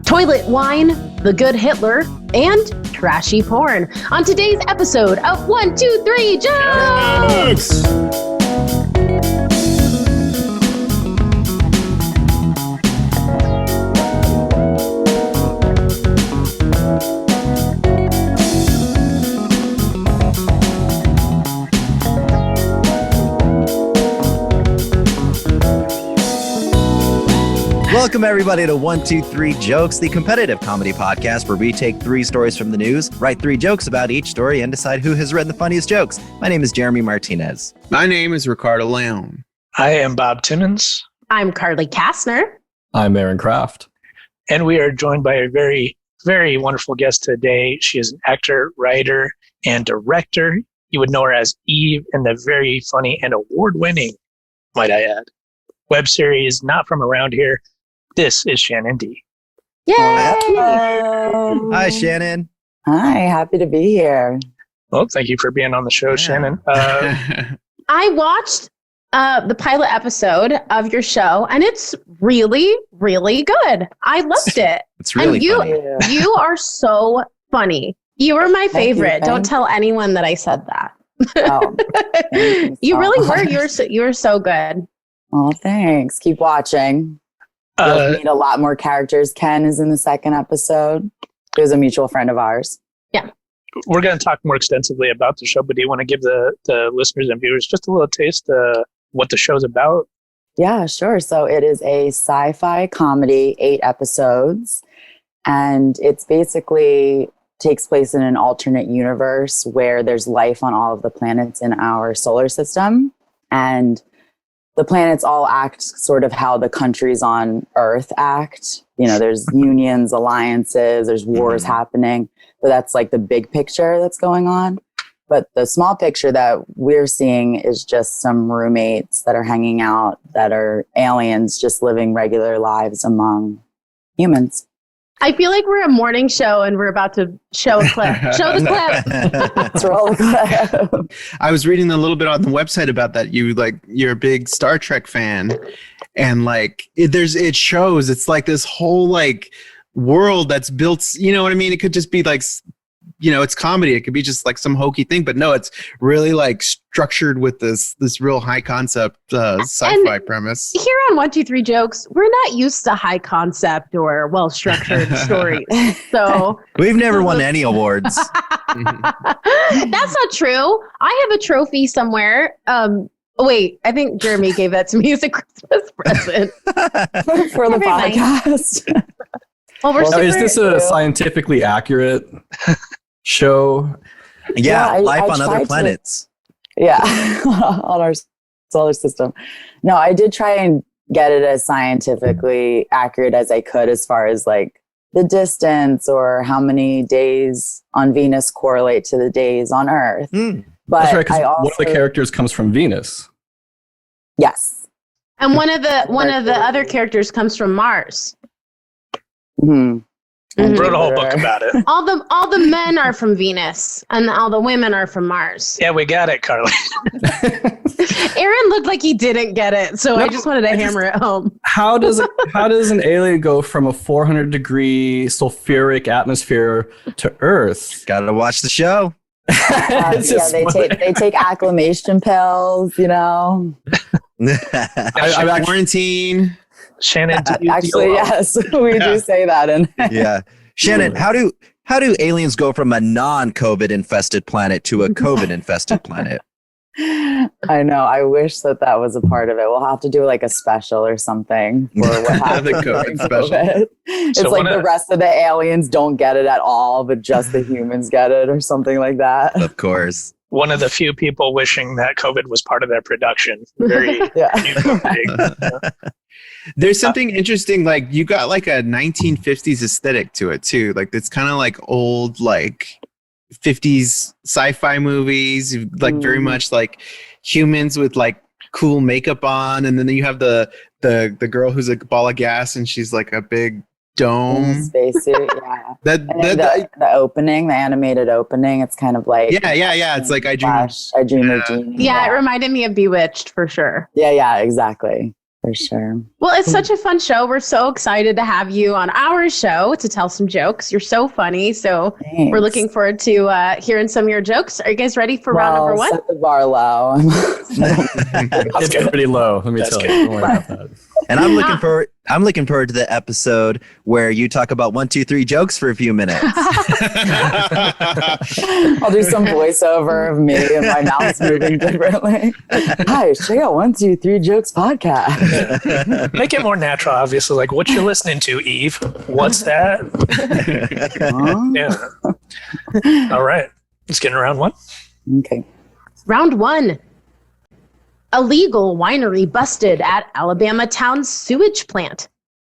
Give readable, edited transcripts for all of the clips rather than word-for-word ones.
toilet wine, the good Hitler, and trashy porn. On today's episode of 1, 2, 3 Jokes! Welcome, everybody, to 1, 2, 3 Jokes, the competitive comedy podcast where we take 3 stories from the news, write 3 jokes about each story, and decide who has written the funniest jokes. My name is Jeremy Martinez. My name is Ricardo Leon. I am Bob Timmons. I'm Carly Kastner. I'm Aaron Kraft. And we are joined by a very, very wonderful guest today. She is an actor, writer, and director. You would know her as Eve in the very funny and award-winning, might I add, web series Not From Around Here. This is Shannon Dee. Yay! Hello. Hi, Shannon. Hi, happy to be here. Well, thank you for being on the show, Shannon. I watched the pilot episode of your show, and it's really, really good. I loved it. It's really funny. You are so funny. You were my favorite. you. Don't tell anyone that I said that. Oh, You really were. You were so good. Oh, thanks. Keep watching. You'll meet a lot more characters. Ken is in the second episode. He was a mutual friend of ours. Yeah. We're going to talk more extensively about the show, but do you want to give the listeners and viewers just a little taste of what the show's about? Yeah, sure. So it is a sci-fi comedy, 8 episodes. And it's basically takes place in an alternate universe where there's life on all of the planets in our solar system. And the planets all act sort of how the countries on Earth act. You know, there's unions, alliances, there's wars happening, but that's like the big picture that's going on. But the small picture that we're seeing is just some roommates that are hanging out that are aliens just living regular lives among humans. I feel like we're a morning show and we're about to show a clip. Show the clip. Let's roll the clip. I was reading a little bit on the website about that. You're a big Star Trek fan, and it shows it's like this whole like world that's built. You know what I mean? It could just be like, it's comedy. It could be just like some hokey thing, but no, it's really like structured with this real high concept sci-fi premise. Here on 1, 2, 3 Jokes, we're not used to high concept or well-structured stories. So We've never won any awards. that's not true. I have a trophy somewhere. Wait, I think Jeremy gave that to me as a Christmas present. For the Very nice. podcast. Well, we're Now, super, is this a scientifically accurate show? Yeah, I life on other tried planets. Yeah, on our solar system. No, I did try and get it as scientifically accurate as I could as far as like the distance or how many days on Venus correlate to the days on Earth. But That's right, because I also, one of the characters comes from Venus. yes. and one of the other characters comes from Mars. Mm-hmm. Mhm. Wrote a whole book about it. All the men are from Venus, and all the women are from Mars. Yeah, we got it, Carly. Aaron looked like he didn't get it, so I just wanted to hammer it home. How does an alien go from a 400-degree sulfuric atmosphere to Earth? Gotta watch the show. It's just they take acclimation pills, you know. I'm actually- Quarantine. Shannon, do you Actually, yes, we do say that. Yeah. Shannon, how do aliens go from a non-COVID infested planet to a COVID infested planet? I know. I wish that was a part of it. We'll have to do like a special or something for what happened. The COVID special. It's So like the rest of the aliens don't get it at all, but just the humans get it or something like that. Of course. one of the few people wishing that COVID was part of their production. Very Yeah. There's something interesting, like you got like a 1950s aesthetic to it too. Like it's kind of like old, like 50s sci-fi movies, like very much like humans with like cool makeup on, and then you have the girl who's a ball of gas and she's like a big dome spacesuit. Yeah. the opening, the animated opening, it's kind of like yeah. It's like I Dream of Jeannie. Yeah, it reminded me of Bewitched for sure. Yeah, exactly. For sure. Well, it's such a fun show. We're so excited to have you on our show to tell some jokes. You're so funny. So Thanks. we're looking forward to hearing some of your jokes. Are you guys ready for round number one? Set the bar low. It's pretty low. Let me tell you. Don't worry about that. And I'm looking forward. I'm looking forward to the episode where you talk about 1, 2, 3 jokes for a few minutes. I'll do some voiceover of me and my mouth's moving differently. Hi, check out 1, 2, 3 Jokes podcast. Make it more natural, obviously. Like, what you're listening to, Eve? What's that? Yeah. All right. Let's get in round one. Okay. Round one. Illegal winery busted at Alabama town's sewage plant.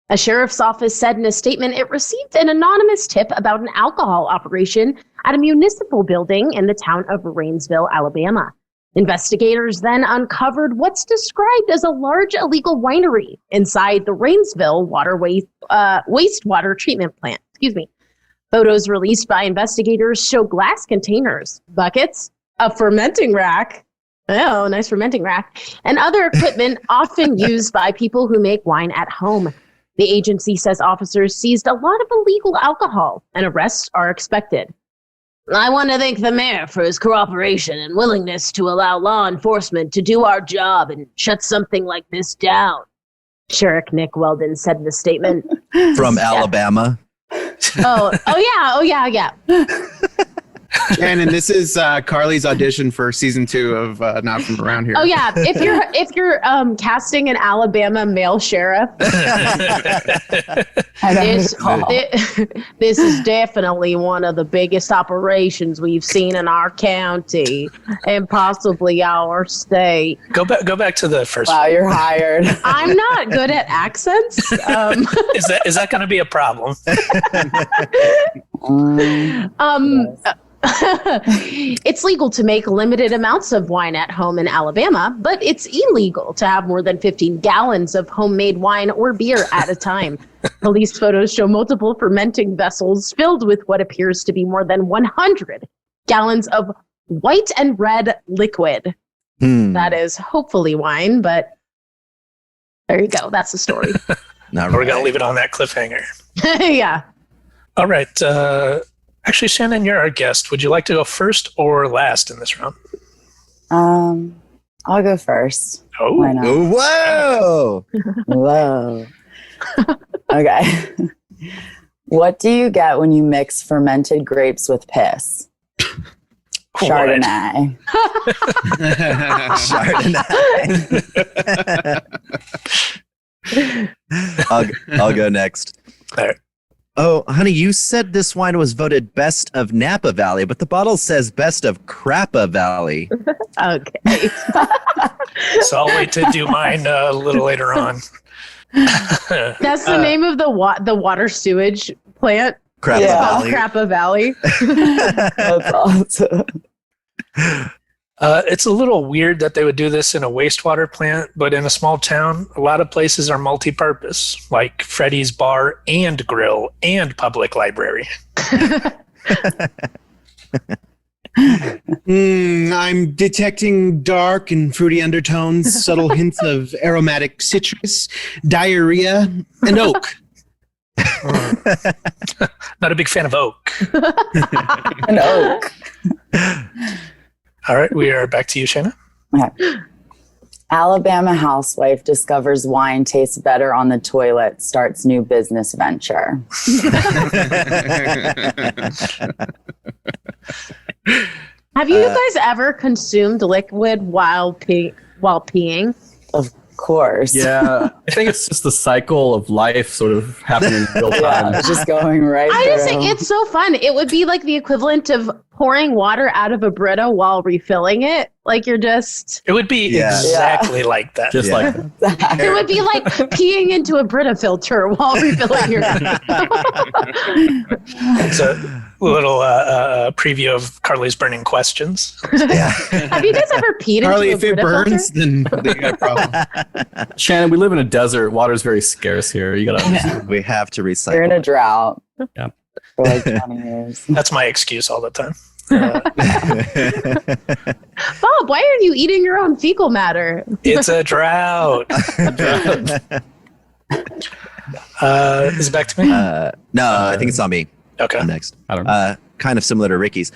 A sheriff's office said in a statement it received an anonymous tip about an alcohol operation at a municipal building in the town of Rainsville, Alabama. Investigators then uncovered what's described as a large illegal winery inside the Rainsville wastewater treatment plant. Photos released by investigators show glass containers, buckets, a fermenting rack. Oh, nice fermenting rack. And other equipment often used by people who make wine at home. The agency says officers seized a lot of illegal alcohol and arrests are expected. I want to thank the mayor for his cooperation and willingness to allow law enforcement to do our job and shut something like this down, Sheriff Nick Weldon said in a statement. From Alabama. Oh yeah. Shannon, this is Carly's audition for season 2 of Not From Around Here. Oh yeah, if you're casting an Alabama male sheriff, this is definitely one of the biggest operations we've seen in our county and possibly our state. Go back to the first. Wow, you're hired. I'm not good at accents. Is that going to be a problem? It's legal to make limited amounts of wine at home in Alabama, but it's illegal to have more than 15 gallons of homemade wine or beer at a time. Police photos show multiple fermenting vessels filled with what appears to be more than 100 gallons of white and red liquid. That is hopefully wine, but there you go. That's the story. Not We're going to leave it on that cliffhanger. Yeah. All right. Actually, Shannon, you're our guest. Would you like to go first or last in this round? I'll go first. Oh, Why not? Whoa! Whoa. Okay. What do you get when you mix fermented grapes with piss? Chardonnay. Chardonnay. I'll go next. All right. Oh, honey, you said this wine was voted best of Napa Valley, but the bottle says best of Crappa Valley. Okay. So I'll wait to do mine a little later on. That's the name of the water sewage plant. Crappa Yeah. Valley. Crappa Valley. That's awesome. It's a little weird that they would do this in a wastewater plant, but in a small town, a lot of places are multi-purpose, like Freddy's Bar and Grill and Public Library. I'm detecting dark and fruity undertones, subtle hints of aromatic citrus, diarrhea, and oak. Not a big fan of oak. An oak. All right, we are back to you, Shannon. Okay. Alabama housewife discovers wine tastes better on the toilet, starts new business venture. Have you guys ever consumed liquid while peeing? Of course. Yeah, I think it's just the cycle of life sort of happening in real time. Yeah, it's just going right I just through. think it's so fun. It would be like the equivalent of pouring water out of a Brita while refilling it. Like you're just... It would be exactly like that. Just like It would be like peeing into a Brita filter while refilling your... It's a little preview of Carly's burning questions. Yeah. Have you guys ever peed Carly, into if a it Brita burns, filter? then you got a problem. Shannon, we live in a desert. Water's very scarce here. You gotta. We have to You're in recycle. a drought. Yeah. For like 20 years. That's my excuse all the time. Bob, why are you eating your own fecal matter? It's a drought. Is it back to me? No, I think it's on me. Okay. I'm next. I don't know. Kind of similar to Ricky's.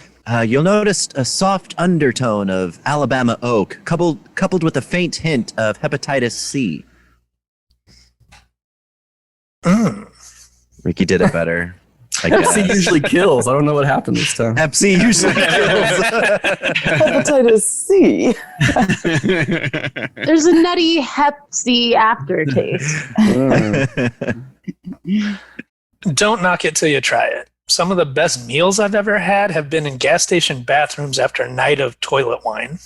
You'll notice a soft undertone of Alabama oak, coupled with a faint hint of hepatitis C. Ricky did it better. I guess. Pepsi usually kills. I don't know what happened this time. Pepsi usually Hepatitis C. There's a nutty Hep C aftertaste. Don't knock it till you try it. Some of the best meals I've ever had have been in gas station bathrooms after a night of toilet wine.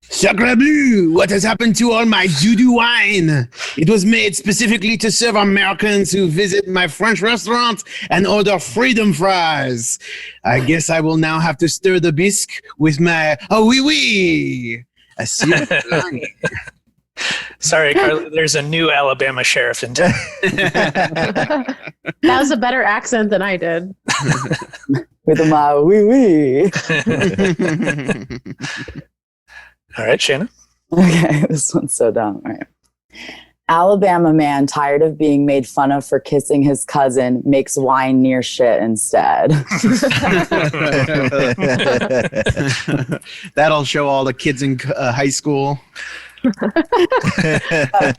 Sacre bleu! What has happened to all my doo-doo wine? It was made specifically to serve Americans who visit my French restaurant and order freedom fries. I guess I will now have to stir the bisque with my oui oui. I see. Sorry, Carly, there's a new Alabama sheriff in town. That was a better accent than I did. With my wee wee. All right, Shannon. Okay, this one's so dumb. All right. Alabama man tired of being made fun of for kissing his cousin makes wine near shit instead. That'll show all the kids in high school.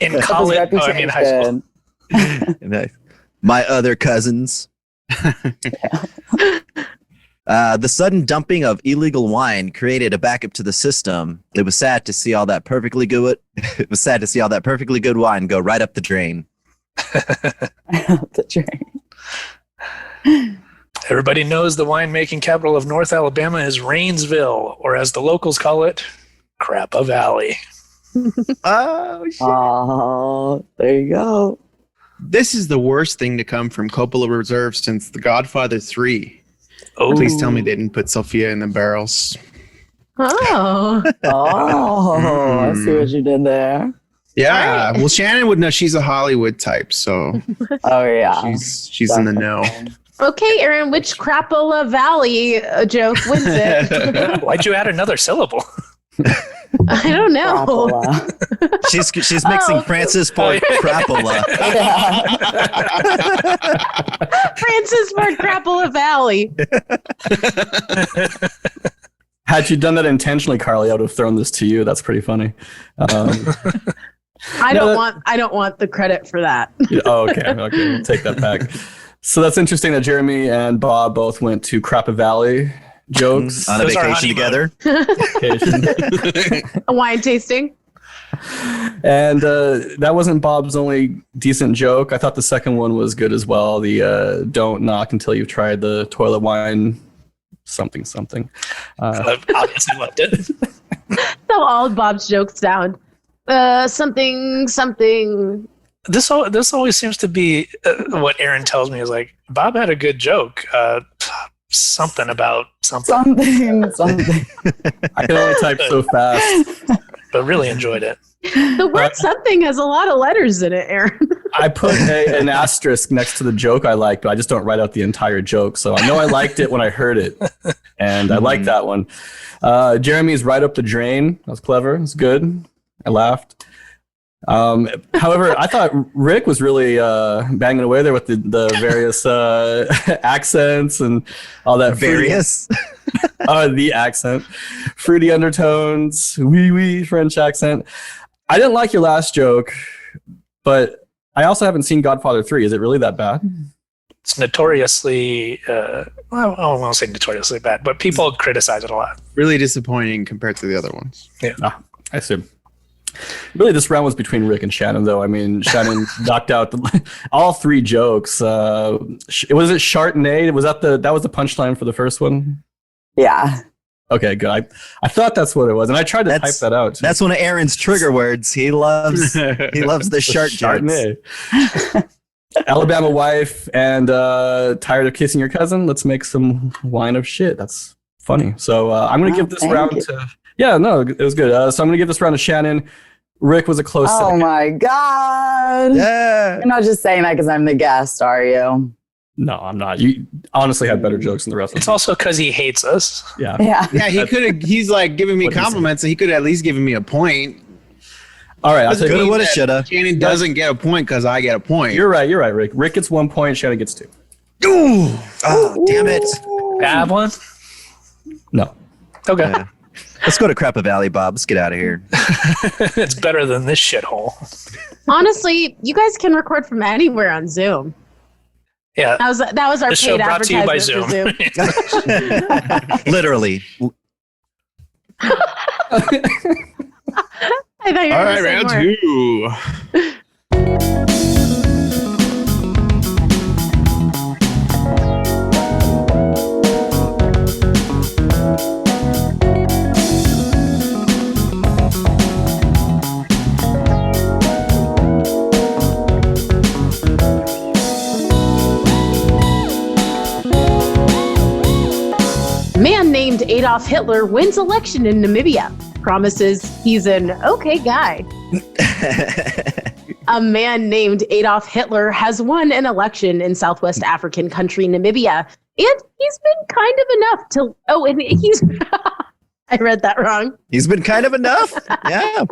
In college, high school. Nice. My other cousins. The sudden dumping of illegal wine created a backup to the system. It was sad to see all that perfectly good. It was sad to see all that perfectly good wine go right up the drain. The drain. Everybody knows the winemaking capital of North Alabama is Rainsville, or as the locals call it, Crappa Valley. Oh, shit. Oh, there you go. This is the worst thing to come from Coppola Reserve since The Godfather 3. Oh, Please tell me they didn't put Sophia in the barrels. Oh. Oh, I see what you did there. Yeah, Right. well, Shannon would know. She's a Hollywood type, so Oh, yeah. she's in the know. Okay, Aaron, which Crapola Valley joke wins it? Why'd you add another syllable? I don't know. Crapola. She's mixing Oh. Francis Ford Coppola. Francis Ford Crapola Valley. Had you done that intentionally, Carly, I would have thrown this to you. That's pretty funny. I don't want the credit for that. Okay, we'll take that back. So that's interesting that Jeremy and Bob both went to Crappa Valley jokes. On a Those are vacation honeymoon. together. A wine tasting. And that wasn't Bob's only decent joke. I thought the second one was good as well. The don't knock until you've tried the toilet wine something. I've obviously loved it. So all of Bob's jokes sound something. This always seems to be what Aaron tells me is like, Bob had a good joke. Something about something. Something. I can only type so fast. But really enjoyed it. The word something has a lot of letters in it, Aaron. I put an asterisk next to the joke I liked, but I just don't write out the entire joke. So I know I liked it when I heard it. And I liked that one. Jeremy's right up the drain. That was clever. It's good. I laughed. However, I thought Rick was really banging away there with the various accents and all that. Various? The accent. Fruity undertones, wee French accent. I didn't like your last joke, but I also haven't seen Godfather 3. Is it really that bad? It's notoriously, I don't want to say notoriously bad, but people criticize it a lot. Really disappointing compared to the other ones. I see. Really, this round was between Rick and Shannon, though. I mean, Shannon knocked out all three jokes. Was it Chardonnay? That was the punchline for the first one? Yeah. Okay, good. I thought that's what it was, and I tried to type that out. That's one of Aaron's trigger words. He loves the shark jokes. Chardonnay. Alabama wife and tired of kissing your cousin. Let's make some wine of shit. That's funny. So I'm going to give this round to... Yeah, no, it was good. So I'm going to give this round to Shannon. Rick was a close second. Oh, my God. Yeah. You're not just saying that because I'm the guest, are you? No, I'm not. You honestly had better jokes than the rest of It's them. also because he hates us. Yeah. Yeah. Yeah, he could have. He's like giving me What did he say? compliments, and he could have at least given me a point. All right. I'll tell you Coulda, what. woulda, shoulda. Shannon doesn't get a point because I get a point. You're right. You're right, Rick. Rick gets 1 point. Shannon gets 2. Ooh. Oh, damn it. Bad one? No. Okay. Yeah. Let's go to Crappa Valley, Bob. Let's get out of here. It's better than this shithole. Honestly, you guys can record from anywhere on Zoom. Yeah. That was our The show paid brought to you by advertisement Zoom. for Zoom. Literally. I thought you were All gonna right, say round more. 2. Man named Adolf Hitler wins election in Namibia. Promises he's an okay guy. A man named Adolf Hitler has won an election in Southwest African country Namibia. And he's been kind of enough to... Oh, and he's... I read that wrong. He's been kind of enough. Yeah.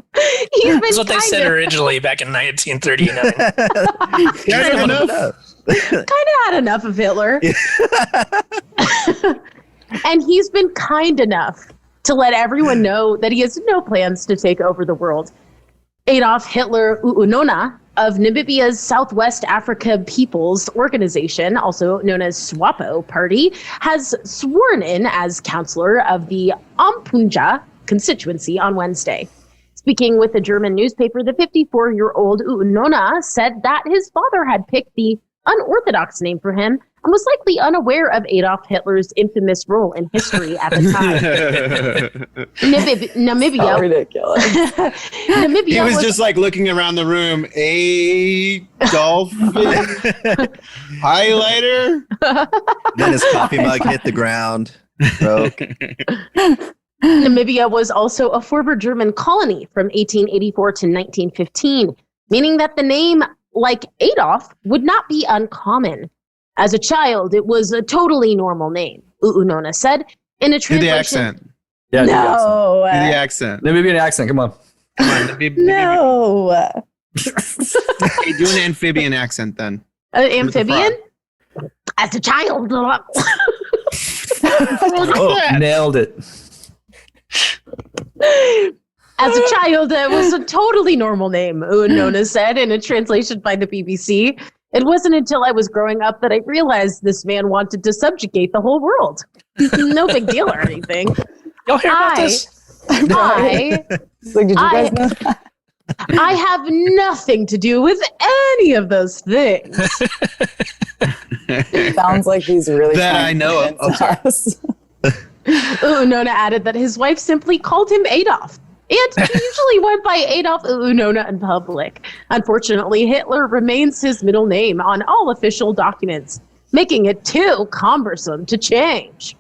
He's been That's what they said kind originally back in 1939. Kind of enough. of had enough of Hitler. And he's been kind enough to let everyone know that he has no plans to take over the world. Adolf Hitler Uunona of Namibia's Southwest Africa People's Organization, also known as SWAPO Party, has sworn in as councillor of the Ampunja constituency on Wednesday. Speaking with a German newspaper, the 54-year-old Uunona said that his father had picked the unorthodox name for him and was likely unaware of Adolf Hitler's infamous role in history at the time. Namibia. So ridiculous. Namibia He was just like looking around the room. Adolf highlighter. Then his coffee mug hit the ground. Broke. Namibia was also a former German colony from 1884 to 1915, meaning that the name, like Adolf, would not be uncommon. As a child, it was a totally normal name, Uunona said. In a Do the translation, accent. Yeah. No. Do the accent. Namibian accent. Come on. Come on. No. Hey, do an amphibian accent then. amphibian? As a child. Oh, nailed it. As a child, it was a totally normal name, Uunona said in a translation by the BBC. It wasn't until I was growing up that I realized this man wanted to subjugate the whole world. No big deal or anything. Y'all hear about this? I So did you guys know that? I have nothing to do with any of those things. Sounds like he's really That trying I to know of. convince Okay. us. Uunona added that his wife simply called him Adolf. And he usually went by Adolf Uunona in public. Unfortunately, Hitler remains his middle name on all official documents, making it too cumbersome to change.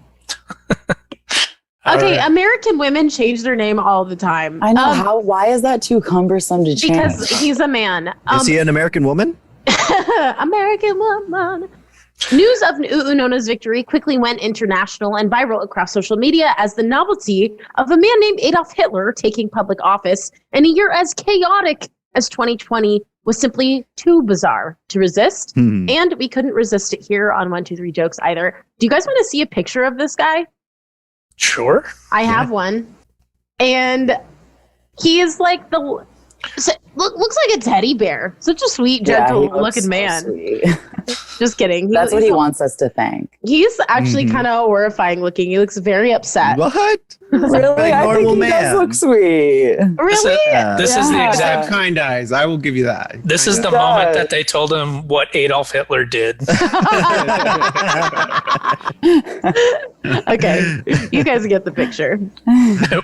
Okay, right. American women change their name all the time. I know. Why is that too cumbersome to change? Because he's a man. Is he an American woman? American woman. News of Uunona's victory quickly went international and viral across social media as the novelty of a man named Adolf Hitler taking public office in a year as chaotic as 2020 was simply too bizarre to resist. And we couldn't resist it here on 123 Jokes either. Do you guys want to see a picture of this guy? Sure. I have one. And he is like looks like a teddy bear. Such a sweet, gentle he looks looking so man. sweet. Just kidding. That's what he wants us to think. He's actually kind of horrifying looking. He looks very upset. What? Really? I normal think he man. does look sweet. Really? This is the Yeah. exact. Kind eyes. I will give you that. This is Kind the eyes. moment that they told him what Adolf Hitler did. Okay, you guys get the picture.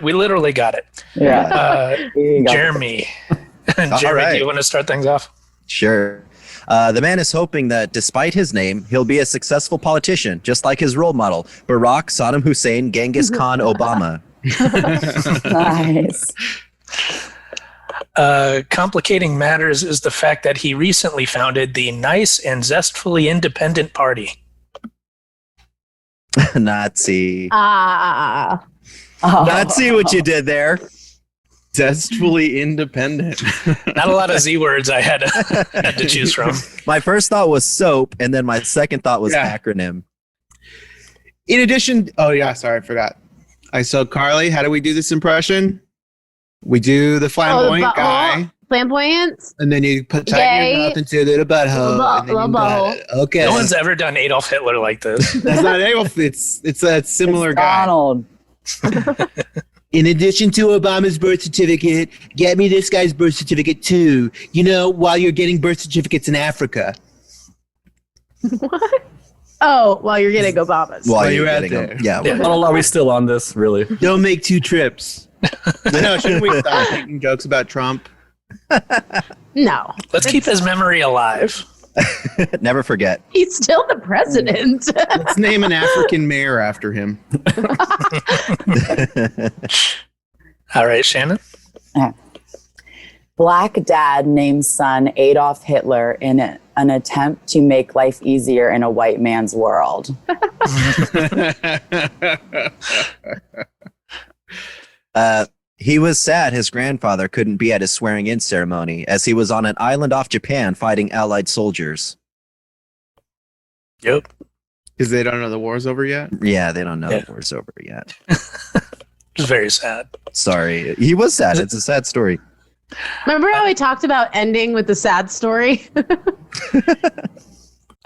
We literally got it. Yeah. He got Jeremy. Jeremy, right. do you want to start things off? Sure. The man is hoping that despite his name, he'll be a successful politician, just like his role model, Barack, Saddam Hussein, Genghis Khan, Obama. nice. Complicating matters is the fact that he recently founded the Nice and Zestfully Independent Party. Nazi. Ah. Nazi, what you did there. Zestfully independent. Not a lot of Z words I had to choose from. My first thought was soap, and then my second thought was acronym. In addition, sorry, I forgot. So Carly, how do we do this impression? We do the flamboyant guy. Flamboyant? And then you put tighten your mouth into a little butthole. And then you got it. Okay. No one's ever done Adolf Hitler like this. That's not Adolf. It's a similar guy. Donald. In addition to Obama's birth certificate, get me this guy's birth certificate too. You know, while you're getting birth certificates in Africa. What? Oh, while you're getting Obama's. While you're getting out them. there. Yeah. Are we still on this, really? Don't make 2 trips. No, shouldn't we stop making jokes about Trump? No. Let's keep his memory alive. Never forget. He's still the president. Let's name an African mayor after him. All right, Shannon. Black dad names son Adolf Hitler in an attempt to make life easier in a white man's world. He was sad his grandfather couldn't be at his swearing-in ceremony as he was on an island off Japan fighting Allied soldiers. Yep. Because they don't know the war's over yet? Yeah, they don't know the war's over yet. It's very sad. Sorry. He was sad. It's a sad story. Remember how we talked about ending with the sad story?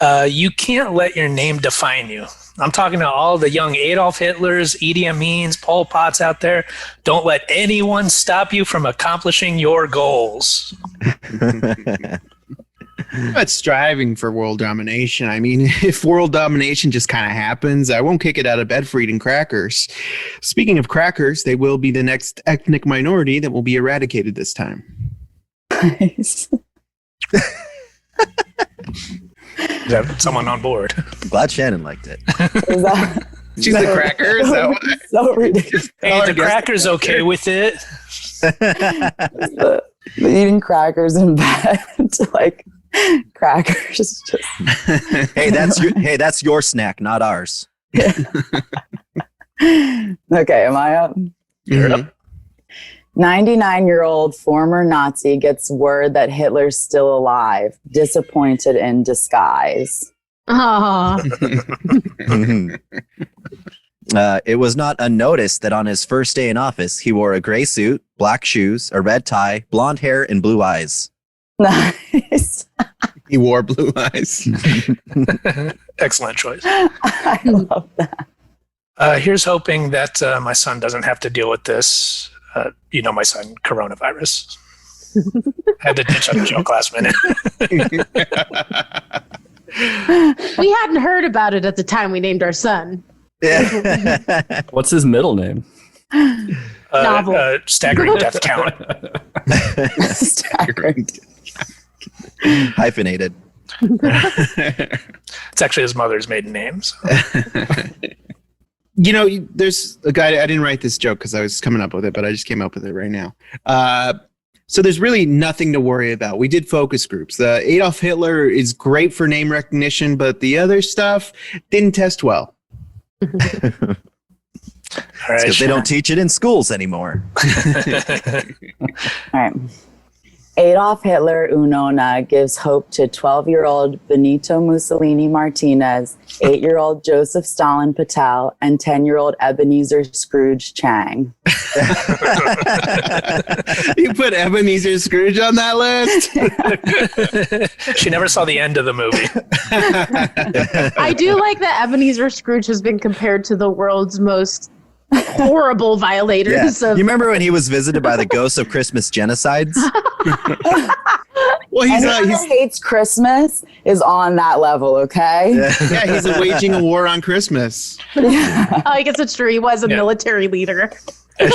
You can't let your name define you. I'm talking to all the young Adolf Hitlers, Idi Amin's, Pol Pot's out there. Don't let anyone stop you from accomplishing your goals. But striving for world domination. I mean, if world domination just kind of happens, I won't kick it out of bed for eating crackers. Speaking of crackers, they will be the next ethnic minority that will be eradicated this time. Nice. Is that someone on board? I'm glad Shannon liked it. Is that She's a cracker? Is that why? so ridiculous? Hey, the cracker's okay with it. The eating crackers in bed, like crackers. Just Hey, that's your snack, not ours. Okay, am I up? You're up. 99-year-old former Nazi gets word that Hitler's still alive, disappointed in disguise. Oh. It was not unnoticed that on his first day in office, he wore a gray suit, black shoes, a red tie, blonde hair, and blue eyes. Nice. He wore blue eyes. Excellent choice. I love that. Here's hoping that my son doesn't have to deal with this. My son, coronavirus. Had to ditch on a joke last minute. We hadn't heard about it at the time we named our son. Yeah. What's his middle name? Novel. Staggering death count. Staggering. Hyphenated. It's actually his mother's maiden name. So. You know, there's a guy, I didn't write this joke because I was coming up with it, but I just came up with it right now. So there's really nothing to worry about. We did focus groups. The Adolf Hitler is great for name recognition, but the other stuff didn't test well. All right, Because they don't teach it in schools anymore. All right. Adolf Hitler Unona gives hope to 12-year-old Benito Mussolini Martinez, 8-year-old Joseph Stalin Patel, and 10-year-old Ebenezer Scrooge Chang. You put Ebenezer Scrooge on that list? She never saw the end of the movie. I do like that Ebenezer Scrooge has been compared to the world's most horrible violators Yeah. of You remember when he was visited by the ghosts of Christmas genocides? Well, Anyone who hates Christmas is on that level, okay? yeah, he's waging a war on Christmas. Oh, I guess it's true. He was a military leader.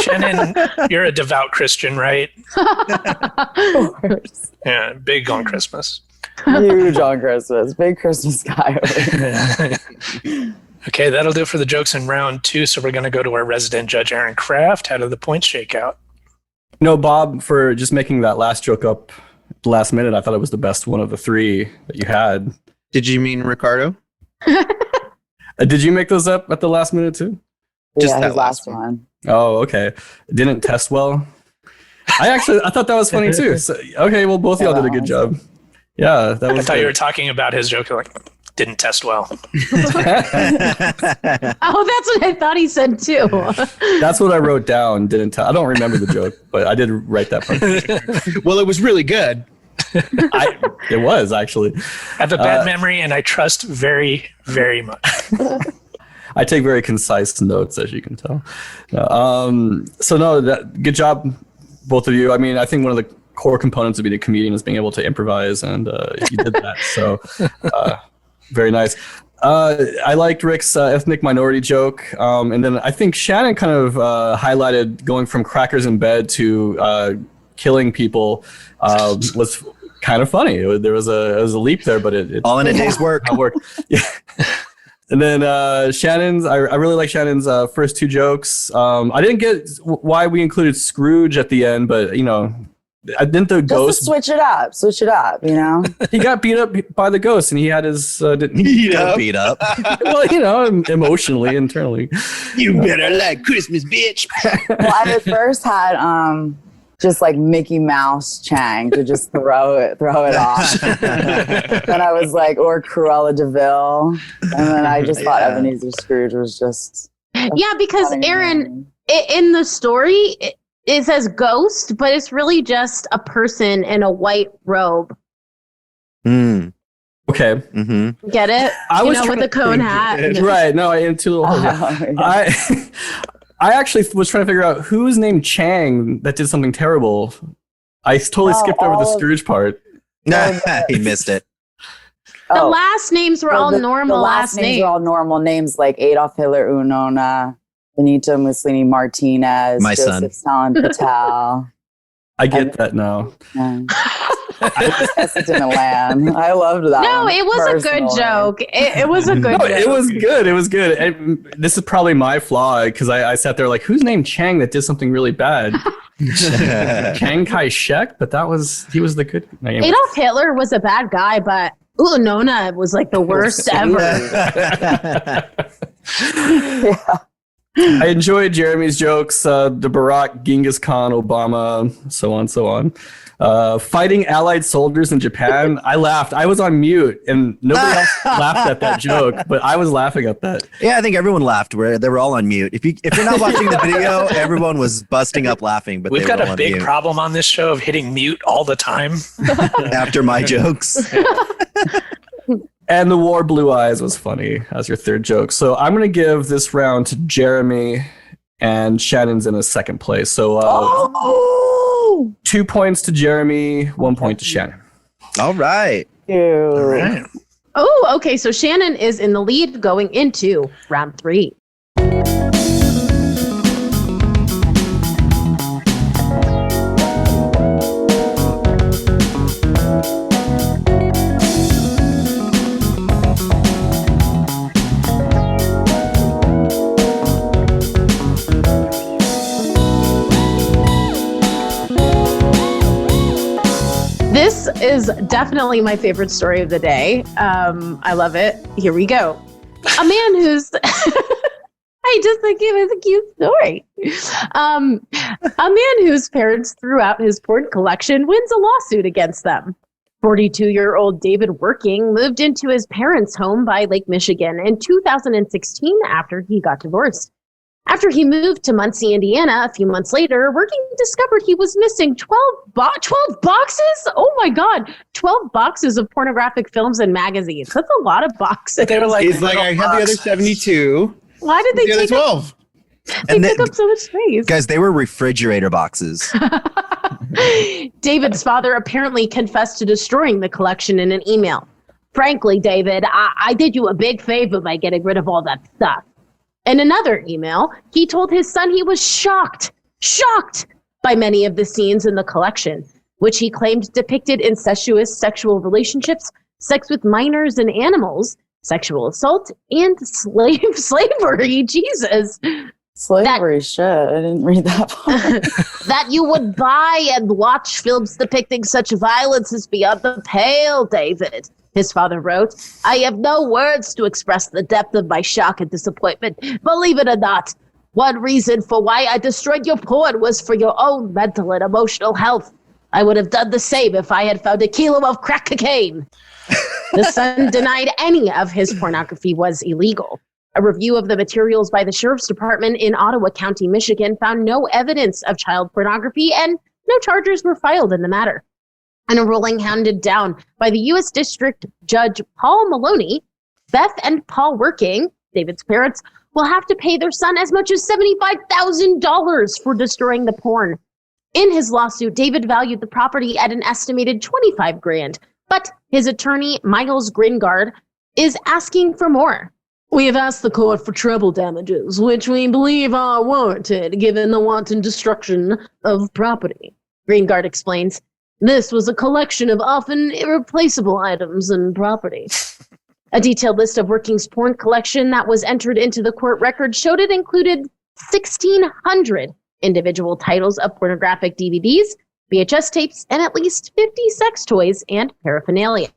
Shannon, you're a devout Christian, right? Of course. Yeah, big on Christmas. Huge on Christmas. Big Christmas guy over here. Okay, that'll do it for the jokes in round 2. So we're going to go to our resident judge, Aaron Kraft. How did the points shake out? No, Bob, for just making that last joke up at the last minute, I thought it was the best one of the three that you had. Did you mean Ricardo? Did you make those up at the last minute too? Just Yeah, that his last one. Oh, okay. It didn't test well. I thought that was funny too. So, okay, well, both of y'all did a good job. Yeah, that was. I thought you were talking about his joke. Like, didn't test well. Oh, that's what I thought he said too. That's what I wrote down. I don't remember the joke, but I did write that part. Well, it was really good. It was actually. I have a bad memory, and I trust very, very much. I take very concise notes, as you can tell. Good job, both of you. I mean, I think one of the core components of being a comedian is being able to improvise, and you did that. So, very nice. I liked Rick's ethnic minority joke, and then I think Shannon kind of highlighted going from crackers in bed to killing people was kind of funny. There was a leap there, but it All in a day's work. worked. Yeah. And then Shannon's, I really like Shannon's first two jokes. I didn't get why we included Scrooge at the end, but, you know, I didn't the Just ghost. to switch it up, you know? He got beat up by the ghost and he had his, Beat up. well, you know, emotionally, internally. You better like Christmas, bitch. Well, I at first had just like Mickey Mouse Chang to just throw it off. Then I was like, or Cruella DeVille. And then I just thought Ebenezer Scrooge was just. Yeah, because funny Aaron, name. in the story, it says ghost, but it's really just a person in a white robe. Mm. Okay. Mm-hmm. Get it? I was with trying the to cone think hat. it. Right. No, I actually was trying to figure out who's named Chang that did something terrible. I totally skipped over the Scrooge part. He missed it. The last names were all normal the last names names. are all normal names like Adolf Hitler Unona, Benito Mussolini Martinez, My Joseph son. Stalin Patel. I get that now. It didn't land. I loved that. No, one it was a good personally. joke. It was a good No, joke. it was good. It was good. And this is probably my flaw because I sat there like, who's named Chang that did something really bad? Chiang Kai-shek, but he was the good. Anyway. Adolf Hitler was a bad guy, but Nona was like the worst ever. Yeah. I enjoyed Jeremy's jokes, the Barack, Genghis Khan, Obama, so on. Fighting Allied soldiers in Japan. I laughed. I was on mute, and nobody else laughed at that joke, but I was laughing at that. Yeah, I think everyone laughed. They were all on mute. If you're not watching the video, everyone was busting up laughing. But We've they got were a on big mute problem on this show of hitting mute all the time. after my jokes. And the War Blue Eyes was funny as your third joke. So I'm going to give this round to Jeremy, and Shannon's in a second place. So 2 points to Jeremy, 1 point to Shannon. All right. Ew. All right. Oh, okay. So Shannon is in the lead going into round 3. This is definitely my favorite story of the day. I love it. Here we go. A man who's... I just think it was a cute story. A man whose parents threw out his porn collection wins a lawsuit against them. 42-year-old David Working moved into his parents' home by Lake Michigan in 2016 after he got divorced. After he moved to Muncie, Indiana, a few months later, Working discovered he was missing 12 boxes? Oh my God, 12 boxes of pornographic films and magazines. That's a lot of boxes. They were like, He's like, I have the other 72. Why did they The other take up, 12. they took up so much space? Guys, they were refrigerator boxes. David's father apparently confessed to destroying the collection in an email. Frankly, David, I did you a big favor by getting rid of all that stuff. In another email, he told his son he was shocked by many of the scenes in the collection, which he claimed depicted incestuous sexual relationships, sex with minors and animals, sexual assault, and slavery. Jesus. Slavery shit. I didn't read that part. That you would buy and watch films depicting such violence is beyond the pale, David, his father wrote. I have no words to express the depth of my shock and disappointment. Believe it or not, one reason for why I destroyed your porn was for your own mental and emotional health. I would have done the same if I had found a kilo of crack cocaine. The son denied any of his pornography was illegal. A review of the materials by the Sheriff's Department in Ottawa County, Michigan, found no evidence of child pornography and no charges were filed in the matter. In a ruling handed down by the U.S. District Judge Paul Maloney, Beth and Paul Working, David's parents, will have to pay their son as much as $75,000 for destroying the porn. In his lawsuit, David valued the property at an estimated $25,000, but his attorney, Miles Gringard, is asking for more. We have asked the court for treble damages, which we believe are warranted given the wanton destruction of property. Gringard explains, this was a collection of often irreplaceable items and property. A detailed list of Working's porn collection that was entered into the court record showed it included 1,600 individual titles of pornographic DVDs, VHS tapes, and at least 50 sex toys and paraphernalia.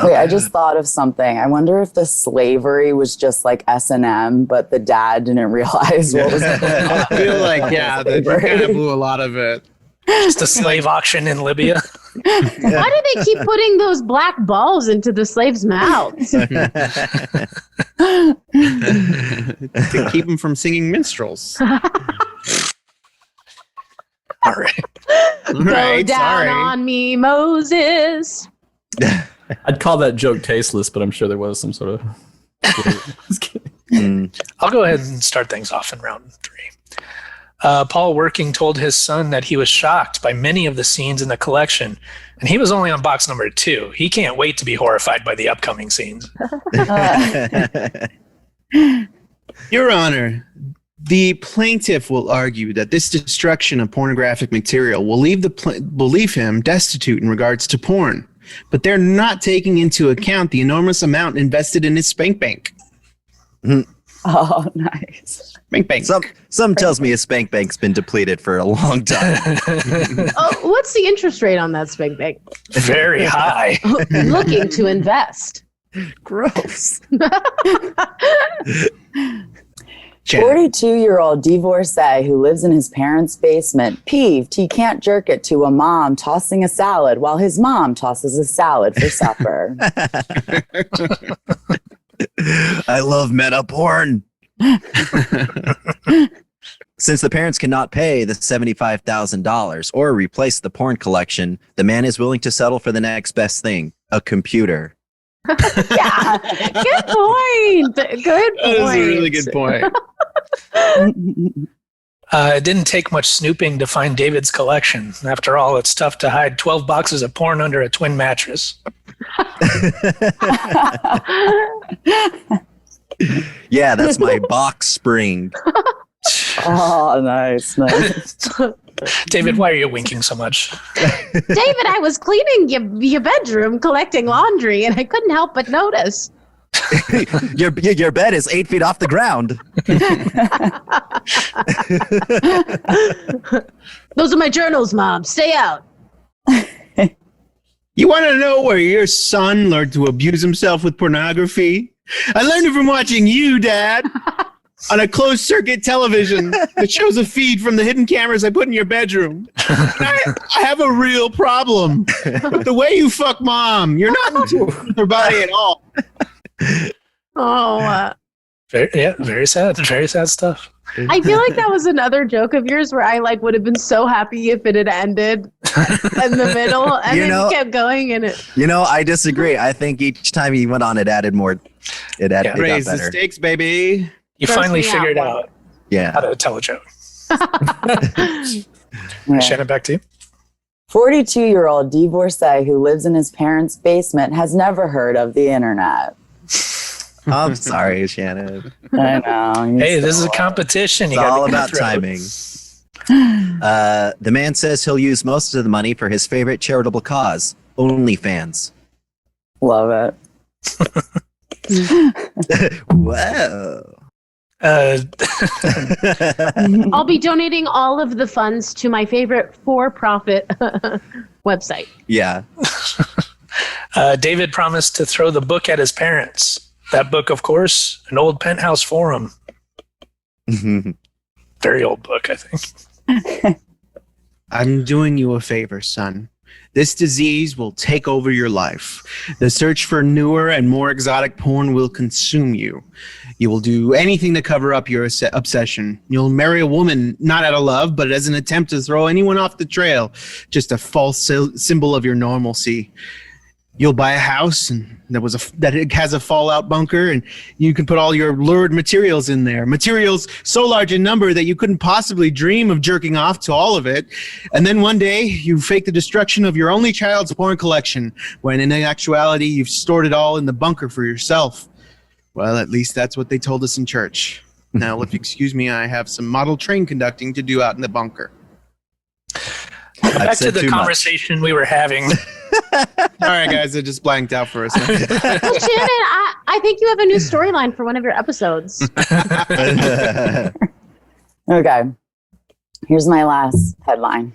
Wait, I just thought of something. I wonder if the slavery was just like S&M, but the dad didn't realize what was going on. I feel like, yeah, they kind of blew a lot of it. Just a slave auction in Libya. Why do they keep putting those black balls into the slaves' mouths? To keep them from singing minstrels. All right. Go down on me, Moses. I'd call that joke tasteless, but I'm sure there was some sort of. I'll go ahead and start things off in round 3. Paul Working told his son that he was shocked by many of the scenes in the collection, and he was only on box number 2. He can't wait to be horrified by the upcoming scenes. Your Honor, the plaintiff will argue that this destruction of pornographic material will leave him destitute in regards to porn, but they're not taking into account the enormous amount invested in his spank bank. Oh, nice. Spank bank. Some tells me his spank bank's been depleted for a long time. Oh, what's the interest rate on that spank bank? Very high. Looking to invest. Gross. 42-year-old divorcee who lives in his parents' basement, peeved he can't jerk it to a mom tossing a salad while his mom tosses a salad for supper. I love meta porn. Since the parents cannot pay the $75,000 or replace the porn collection, the man is willing to settle for the next best thing, a computer. Yeah. Good point. Good point. That is a really good point. It didn't take much snooping to find David's collection. After all, it's tough to hide 12 boxes of porn under a twin mattress. Yeah, that's my box spring. Oh, nice. David, why are you winking so much? David, I was cleaning your bedroom, collecting laundry, and I couldn't help but notice. Your bed is 8 feet off the ground. Those are my journals, Mom. Stay out. You want to know where your son learned to abuse himself with pornography? I learned it from watching you, Dad, on a closed-circuit television that shows a feed from the hidden cameras I put in your bedroom. I have a real problem with the way you fuck Mom. You're not with her body at all. Oh, very sad. Very sad stuff. I feel like that was another joke of yours where I would have been so happy if it had ended in the middle and then kept going in it. I disagree. I think each time he went on, it added more. It got Raise the better. stakes, baby. You finally figured out how to tell a joke. Shannon, back to you. 42-year-old divorcee who lives in his parents' basement has never heard of the internet. I'm sorry, Shannon. I know. Hey, this is a competition. It's all about timing. The man says he'll use most of the money for his favorite charitable cause, OnlyFans. Love it. Whoa. I'll be donating all of the funds to my favorite for-profit website. Yeah. David promised to throw the book at his parents. That book, of course, an old Penthouse Forum. Very old book, I think. I'm doing you a favor, son. This disease will take over your life. The search for newer and more exotic porn will consume you. You will do anything to cover up your obsession. You'll marry a woman not out of love, but as an attempt to throw anyone off the trail. Just a false symbol of your normalcy. You'll buy a house and that it has a fallout bunker, and you can put all your lurid materials in there. Materials so large in number that you couldn't possibly dream of jerking off to all of it. And then one day you fake the destruction of your only child's porn collection, when in actuality you've stored it all in the bunker for yourself. Well, at least that's what they told us in church. Now, if you excuse me, I have some model train conducting to do out in the bunker. Back to the conversation we were having. All right, guys, I just blanked out for a second. Well, Shannon, I think you have a new storyline for one of your episodes. Okay. Here's my last headline.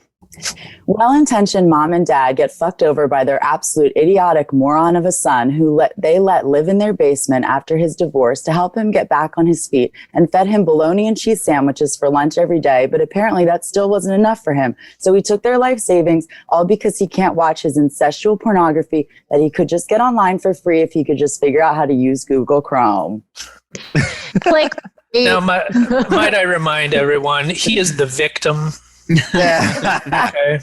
Well-intentioned mom and dad get fucked over by their absolute idiotic moron of a son who they let live in their basement after his divorce to help him get back on his feet, and fed him bologna and cheese sandwiches for lunch every day. But apparently that still wasn't enough for him. So he took their life savings, all because he can't watch his incestual pornography that he could just get online for free if he could just figure out how to use Google Chrome. Like, now, might I remind everyone, he is the victim. Yeah. Okay.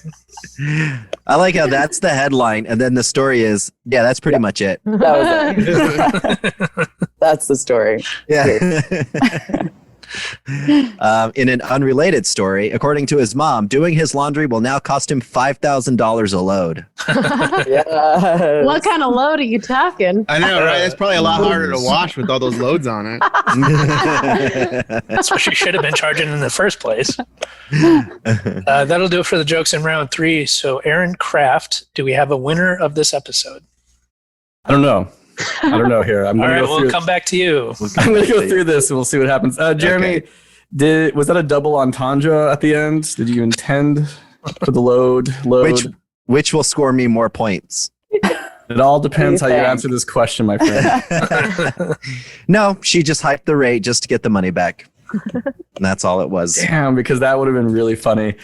I like how that's the headline, and then the story is, yeah, that's pretty much it. That was it. That's the story. Yeah. In an unrelated story, according to his mom, doing his laundry will now cost him $5,000 a load. Yes. what kind of load are you talking? I know, right? It's probably a lot harder to wash with all those loads on it. That's what you should have been charging in the first place. That'll do it for the jokes in round 3. So, Aaron Kraft, do we have a winner of this episode? I don't know. Here. All right, we'll come back to you. I'm going to go through this and we'll see what happens. Jeremy, was that a double entendre at the end? Did you intend for the load? Which will score me more points? It all depends how you answer this question, my friend. No, she just hyped the rate just to get the money back. And that's all it was. Damn, because that would have been really funny.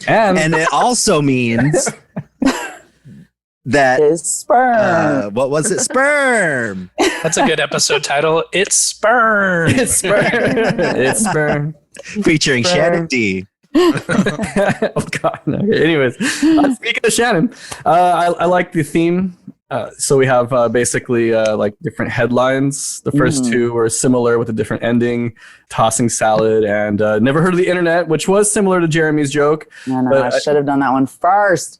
And it also means that His sperm. what was it? Sperm. That's a good episode title. It's sperm. It's sperm. It's sperm. Featuring Shannon Dee. Oh God. Okay. Anyways, speaking of Shannon, I like the theme. So we have basically like different headlines. The first two were similar with a different ending, tossing salad, and never heard of the internet, which was similar to Jeremy's joke. No, I should have done that one first.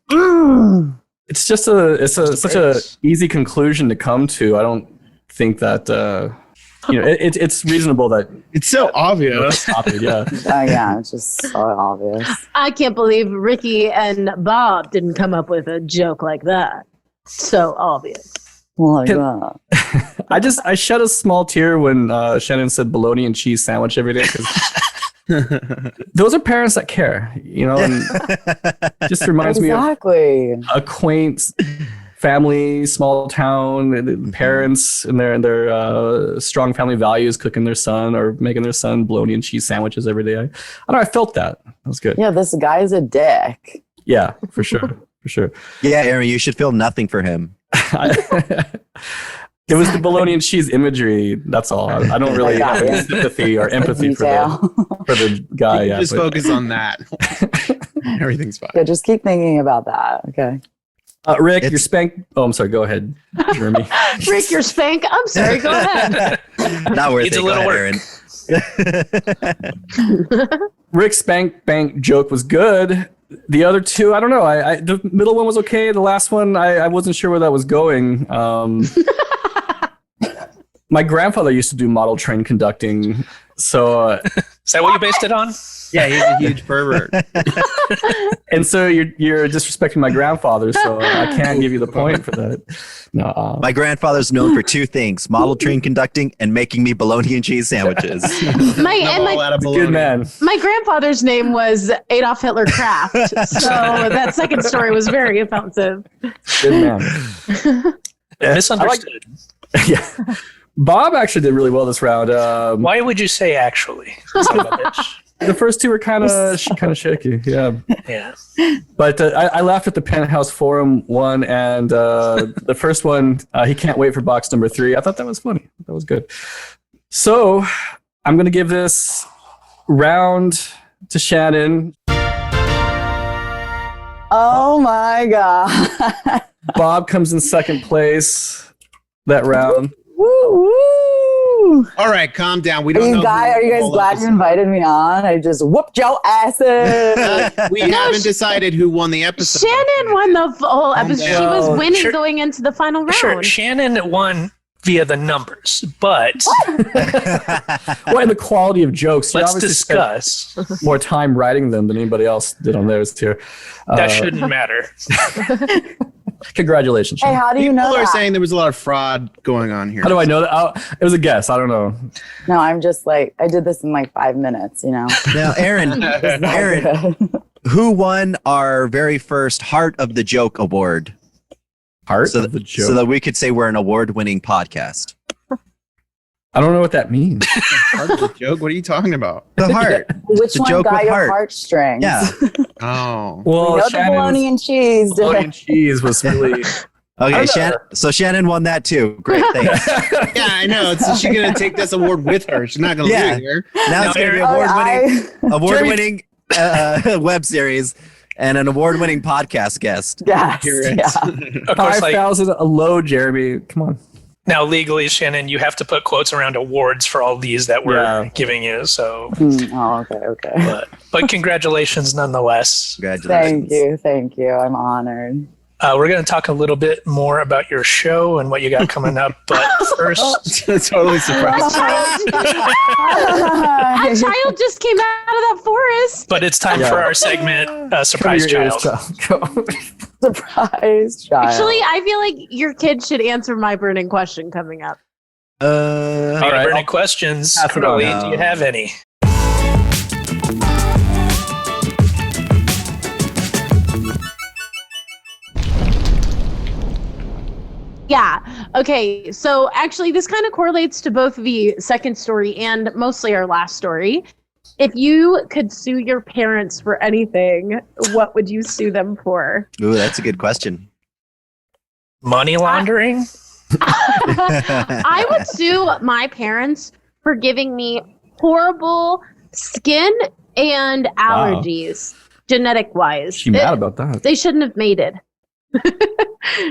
It's just such a easy conclusion to come to. I don't think that it's reasonable that It's so obvious. yeah. Yeah, it's just so obvious. I can't believe Ricky and Bob didn't come up with a joke like that. So obvious. Oh, yeah. I shed a small tear when Shannon said bologna and cheese sandwich every day, because those are parents that care, and just reminds me of a quaint family, small town, parents and their strong family values, cooking their son or making their son bologna and cheese sandwiches every day. I don't know. I felt that. That was good. Yeah, this guy's a dick. Yeah, for sure. For sure. Yeah, Aaron, you should feel nothing for him. It was the bologna and cheese imagery. That's all. I don't really have sympathy or empathy for the guy. You just focus on that. Everything's fine. Yeah, just keep thinking about that. Okay. Rick, your spank. Oh, I'm sorry. Go ahead, Jeremy. Rick, your spank. I'm sorry. Go ahead. Not worth Needs it. a little Go ahead, work. Aaron. Rick's spank bank joke was good. The other two, I don't know. The middle one was okay. The last one, I wasn't sure where that was going. My grandfather used to do model train conducting, so Is that what you based it on? Yeah, he's a huge pervert. And so you're disrespecting my grandfather, so I can't give you the point for that. No. My grandfather's known for two things: model train conducting and making me bologna and cheese sandwiches. Good man. My grandfather's name was Adolf Hitler Kraft, so that second story was very offensive. Good man. Misunderstood. Yeah. Bob actually did really well this round. Why would you say actually? Son of a bitch. The first two were kind of shaky. Yeah. Yeah. But I laughed at the Penthouse Forum one, and the first one, he can't wait for box number 3. I thought that was funny. That was good. So I'm going to give this round to Shannon. Oh my God. Bob comes in second place that round. Woo, woo. All right, calm down. We Are don't you know. guys glad you invited me on? I just whooped your asses. We haven't decided who won the episode. Shannon won the whole episode. She was winning Sure. going into the final round. Sure, Shannon won via the numbers, but Well, and the quality of jokes. let's He obviously discuss. spent more time writing them than anybody else did on theirs here. That shouldn't matter. Congratulations, Hey, Shannon. how do you People know are that? saying there was a lot of fraud going on here. How do I know that? Oh, it was a guess. I don't know. No, I'm just like, I did this in like 5 minutes, you know? Now, Aaron, who won our very first Heart of the Joke award? Heart So, of the joke. so that we could say we're an award-winning podcast. I don't know what that means. Part of the joke? What are you talking about? The heart. Which The one joke got with your heart. heartstrings? Yeah. Oh. Well, We know the bologna and cheese. bologna and cheese was really. Okay, so Shannon won that too. Great, thanks. Yeah, I know. So she's gonna take this award with her. She's not gonna Yeah. leave it here. Now it's going to be Oh, award-winning web series and an award-winning podcast guest. Yes. Hear it. Yeah. Of course, like 5,000 a low, Jeremy. Come on. now legally, Shannon, you have to put quotes around awards for all these that we're Yeah. giving you. So, Oh, okay. but congratulations nonetheless. Congratulations. Thank you. I'm honored. We're going to talk a little bit more about your show and what you got coming up. But first, Totally surprised. A child just came out of that forest. but it's time for our segment, Surprise Cover your ears, Child. child. Surprise child. Actually, I feel like your kid should answer my burning question coming up. All right, right, I'll any questions? pass it on Carly, now. do you have any? Yeah. Okay. So actually, this kind of correlates to both the second story and mostly our last story. If you could sue your parents for anything, what would you sue them for? Ooh, that's a good question. Money laundering? I would sue my parents for giving me horrible skin and allergies, genetic wise. She mad about that. They shouldn't have mated.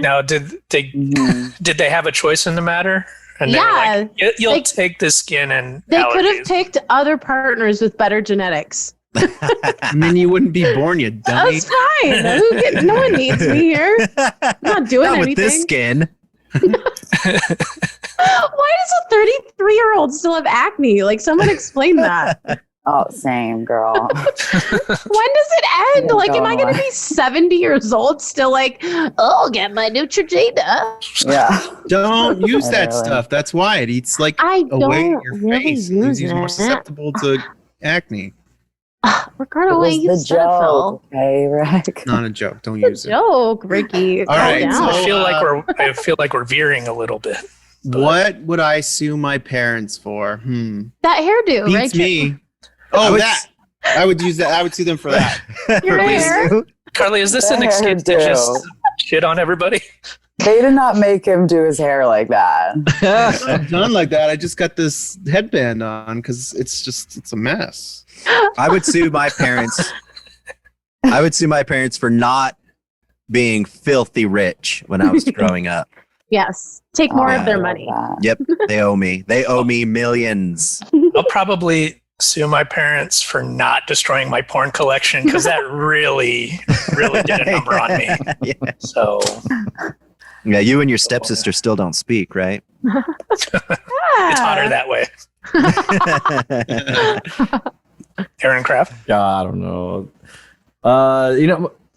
Now, did they have a choice in the matter? And they were Yeah, like, you'll they- take the skin and They could have allergies. picked other partners with better genetics. And then you wouldn't be born, you dummy. That's fine. No one needs me here. I'm not doing Not with anything. this skin. Why does a 33-year-old still have acne? Like, someone explain that. Oh, same girl. When does it end? Yeah, Like, am I going to God. be 70 years old still like, oh, get my Neutrogena? Yeah. Don't use that Literally. stuff. That's why it eats like I away don't your really face. use It's more it. susceptible to acne. Ricardo, It why was you the joke. Cetaphil? Okay, Rick. Not a joke. Don't The use it. joke, Ricky. All Calm right, down. so- I feel like we're veering a little bit. What would I sue my parents for? That hairdo, Beats right? me. I Oh, would that. I would use that. I would sue them for that. Your hair. Carly, is this an excuse to Hairdo. just shit on everybody? They did not make him do his hair like that. I'm done like that. I just got this headband on because it's a mess. I would sue my parents. I would sue my parents for not being filthy rich when I was growing up. Yes. Take more Oh, of their I love money. that. Yep, they owe me. They owe me millions. I'll probably sue my parents for not destroying my porn collection because that really did a number on me. Yeah. So Yeah, you and your stepsister still don't speak, right? it's hotter that way. Aaron Kraft? Yeah, I don't know.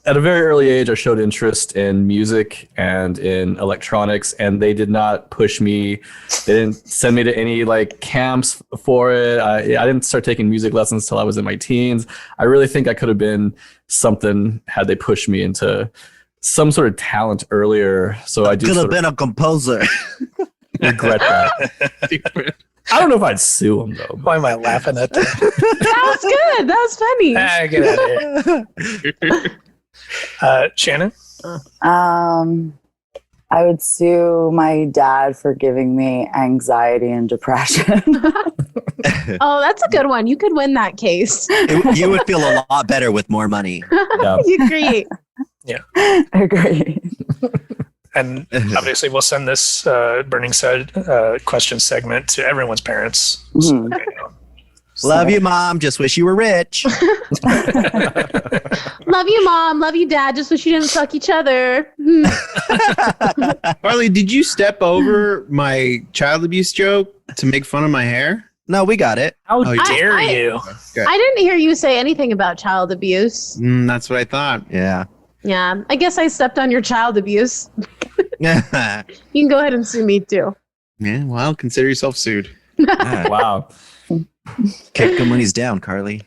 At a very early age, I showed interest in music and in electronics, and they did not push me. They didn't send me to any like camps for it. I didn't start taking music lessons till I was in my teens. I really think I could have been something had they pushed me into some sort of talent earlier. So I could have been a composer. Regret that. I don't know if I'd sue them though. Why am I laughing at that? That was good. That was funny. Get out of here. Shannon? I would sue my dad for giving me anxiety and depression. Oh, that's a good one. You could win that case. You would feel a lot better with more money. Yeah. You agree. Agree. And obviously, we'll send this Burning Sud question segment to everyone's parents. So, Love you, Mom. Just wish you were rich. Love you, Mom. Love you, Dad. Just wish you didn't suck each other. Carly, did you step over my child abuse joke to make fun of my hair? No, we got it. How dare you? I didn't hear you say anything about child abuse. That's what I thought. Yeah. Yeah, I guess I stepped on your child abuse. You can go ahead and sue me too. Yeah, well, consider yourself sued. Wow. Kick him when he's down, Carly.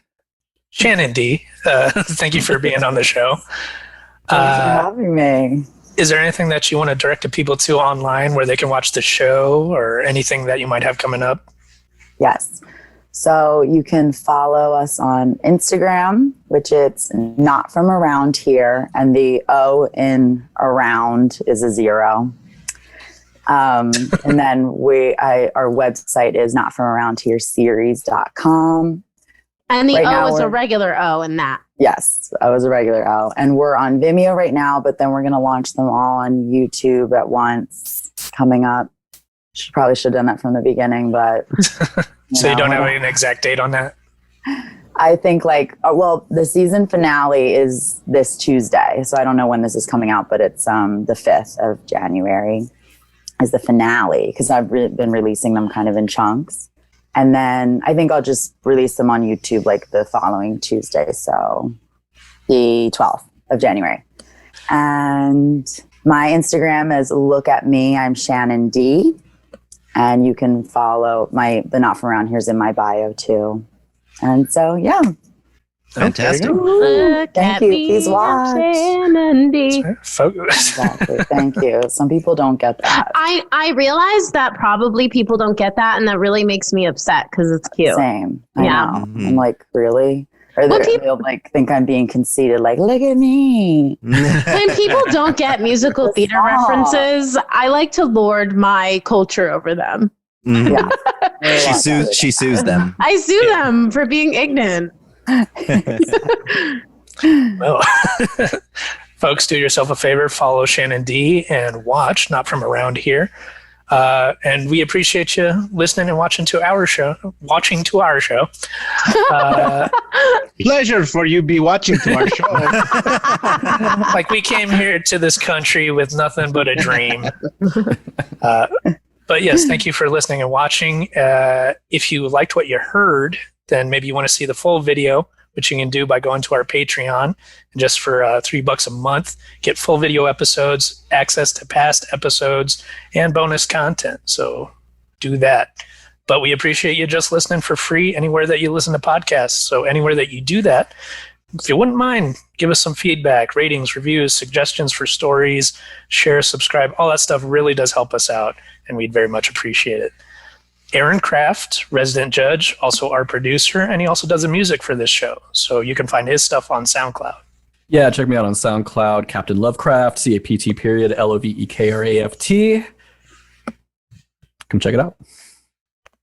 Shannon Dee, thank you for being on the show. Thanks for having me. Is there anything that you want to direct to people to online where they can watch the show or anything that you might have coming up? Yes. So you can follow us on Instagram, which it's not from around here. And the O in around is a 0. And then our website is notfromaroundhereseries.com. And the Right O now is a we're- regular O in that. Yes, I was a regular O. And we're on Vimeo right now, but then we're going to launch them all on YouTube at once coming up. Probably should have done that from the beginning, but... So you don't have an exact date on that? I think the season finale is this Tuesday. So I don't know when this is coming out, but it's the 5th of January is the finale because I've been releasing them kind of in chunks. And then I think I'll just release them on YouTube like the following Tuesday. So the 12th of January. And my Instagram is Look At Me. I'm Shannon Dee. And you can follow the Not From Around Here's in my bio too. And so, yeah. Fantastic. Look Thank at you. me, Please watch. I'm Shannon Dee. Exactly. Thank you. Some people don't get that. I realize that probably people don't get that, and that really makes me upset because it's cute. Same. I Yeah. know. Mhm. I'm like, really? Or they'll like think I'm being conceited, like, look at me. When people don't get musical theater Stop. references, I like to lord my culture over them. Mhm. Yeah. She sues them. I sue them for being ignorant. Well, folks, do yourself a favor, follow Shannon Dee and watch Not From Around Here. And we appreciate you listening and watching to our show. Pleasure for you be watching to our show. Like we came here to this country with nothing but a dream. But yes, thank you for listening and watching. If you liked what you heard, then maybe you want to see the full video, which you can do by going to our Patreon. And just for $3 a month, get full video episodes, access to past episodes, and bonus content. So do that. But we appreciate you just listening for free anywhere that you listen to podcasts. So anywhere that you do that, if you wouldn't mind, give us some feedback, ratings, reviews, suggestions for stories, share, subscribe. All that stuff really does help us out, and we'd very much appreciate it. Aaron Kraft, resident judge, also our producer, and he also does the music for this show. So you can find his stuff on SoundCloud. Yeah, check me out on SoundCloud, Captain Lovecraft, CAPT.LOVEKRAFT. Come check it out.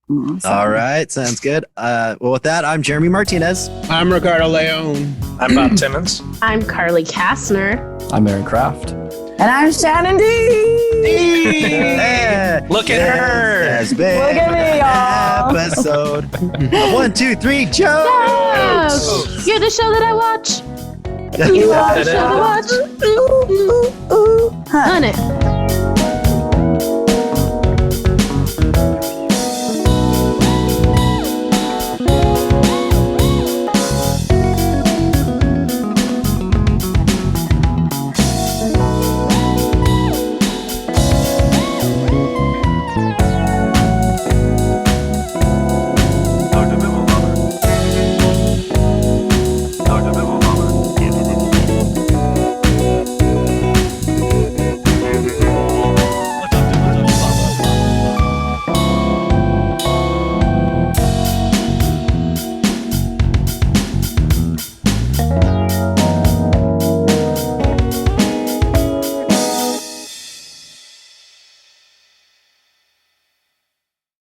Awesome. All right. Sounds good. Well, with that, I'm Jeremy Martinez. I'm Ricardo Leon. I'm Bob Timmons. I'm Carly Kastner. I'm Aaron Kraft. And I'm Shannon Dee. Yeah. Look at her. Has been Look at me, y'all. episode 1, 2, 3, jokes. Oh, you're the show that I watch. You are the show to watch. Ooh, ooh, ooh, huh. Honey.